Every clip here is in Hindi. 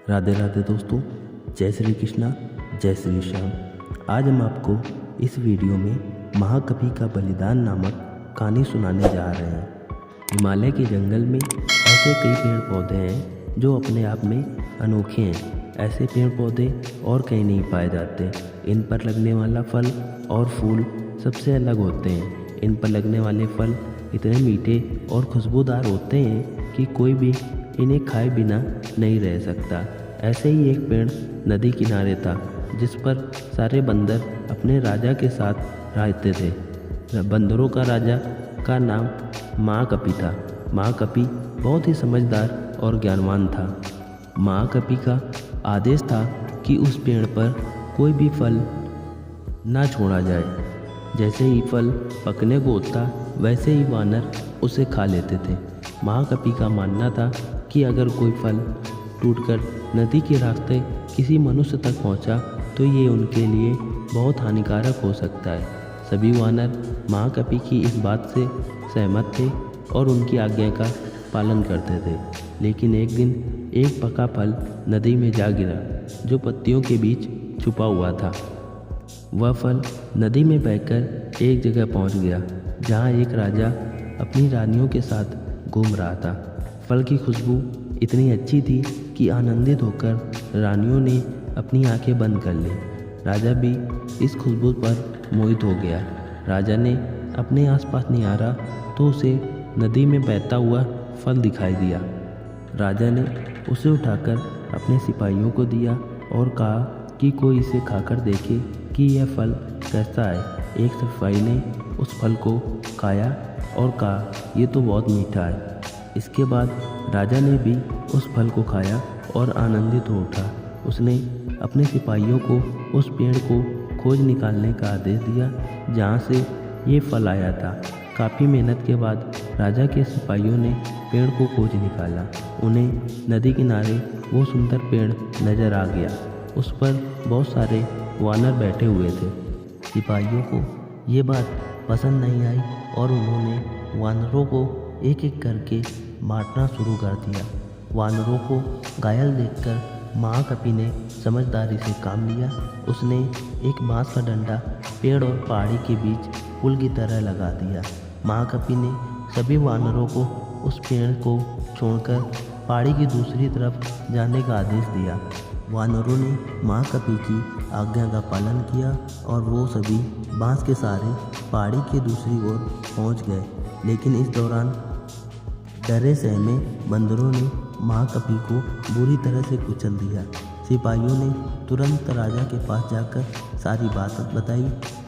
राधे राधे दोस्तों, जय श्री कृष्णा, जय श्री श्याम। आज हम आपको इस वीडियो में महाकपि का बलिदान नामक कहानी सुनाने जा रहे हैं। हिमालय के जंगल में ऐसे कई पेड़ पौधे हैं जो अपने आप में अनोखे हैं। ऐसे पेड़ पौधे और कहीं नहीं पाए जाते। इन पर लगने वाला फल और फूल सबसे अलग होते हैं। इन पर लगने वाले फल इतने मीठे और खुशबूदार होते हैं कि कोई भी इन्हें खाए बिना नहीं रह सकता। ऐसे ही एक पेड़ नदी किनारे था जिस पर सारे बंदर अपने राजा के साथ रहते थे। बंदरों का राजा का नाम महाकपि था। महाकपि बहुत ही समझदार और ज्ञानवान था। महाकपि का आदेश था कि उस पेड़ पर कोई भी फल ना छोड़ा जाए। जैसे ही फल पकने को होता वैसे ही वानर उसे खा लेते थे। महाकपि का मानना था कि अगर कोई फल टूटकर नदी के रास्ते किसी मनुष्य तक पहुंचा तो ये उनके लिए बहुत हानिकारक हो सकता है। सभी वानर महाकपि की इस बात से सहमत थे और उनकी आज्ञा का पालन करते थे। लेकिन एक दिन एक पका फल नदी में जा गिरा जो पत्तियों के बीच छुपा हुआ था। वह फल नदी में बहकर एक जगह पहुंच गया जहां एक राजा अपनी रानियों के साथ घूम रहा था। फल की खुशबू इतनी अच्छी थी कि आनंदित होकर रानियों ने अपनी आंखें बंद कर ली। राजा भी इस खुशबू पर मोहित हो गया। राजा ने अपने आसपास निहारा तो उसे नदी में बहता हुआ फल दिखाई दिया। राजा ने उसे उठाकर अपने सिपाहियों को दिया और कहा कि कोई इसे खाकर देखे कि यह फल कैसा है। एक सिपाही ने उस फल को खाया और कहा, ये तो बहुत मीठा है। इसके बाद राजा ने भी उस फल को खाया और आनंदित हो उठा। उसने अपने सिपाहियों को उस पेड़ को खोज निकालने का आदेश दिया जहाँ से ये फल आया था। काफ़ी मेहनत के बाद राजा के सिपाहियों ने पेड़ को खोज निकाला। उन्हें नदी किनारे वो सुंदर पेड़ नज़र आ गया। उस पर बहुत सारे वानर बैठे हुए थे। सिपाहियों को ये बात पसंद नहीं आई और उन्होंने वानरों को एक एक करके मारना शुरू कर दिया। वानरों को घायल देखकर महाकपि ने समझदारी से काम लिया। उसने एक बांस का डंडा पेड़ और पहाड़ी के बीच पुल की तरह लगा दिया। महाकपि ने सभी वानरों को उस पेड़ को छोड़कर पहाड़ी की दूसरी तरफ जाने का आदेश दिया। वानरों ने महाकपि की आज्ञा का पालन किया और वो सभी बांस के सहारे पहाड़ी के दूसरी ओर पहुंच गए। लेकिन इस दौरान डरे सहमे बंदरों ने महाकपि को बुरी तरह से कुचल दिया। सिपाहियों ने तुरंत राजा के पास जाकर सारी बात बताई।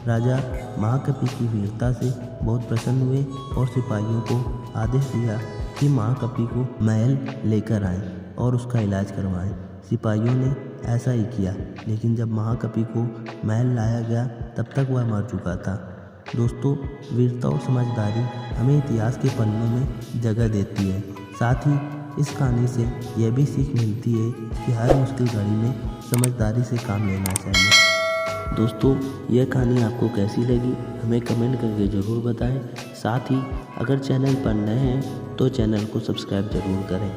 राजा महाकपि की वीरता से बहुत प्रसन्न हुए और सिपाहियों को आदेश दिया कि महाकपि को महल लेकर आएं और उसका इलाज करवाएं। सिपाहियों ने ऐसा ही किया, लेकिन जब महाकपि को महल लाया गया तब तक वह मर चुका था। दोस्तों, वीरता और समझदारी हमें इतिहास के पन्नों में जगह देती है। साथ ही इस कहानी से यह भी सीख मिलती है कि हर मुश्किल घड़ी में समझदारी से काम लेना चाहिए। दोस्तों, यह कहानी आपको कैसी लगी हमें कमेंट करके ज़रूर बताएं। साथ ही अगर चैनल पर नए हैं तो चैनल को सब्सक्राइब ज़रूर करें।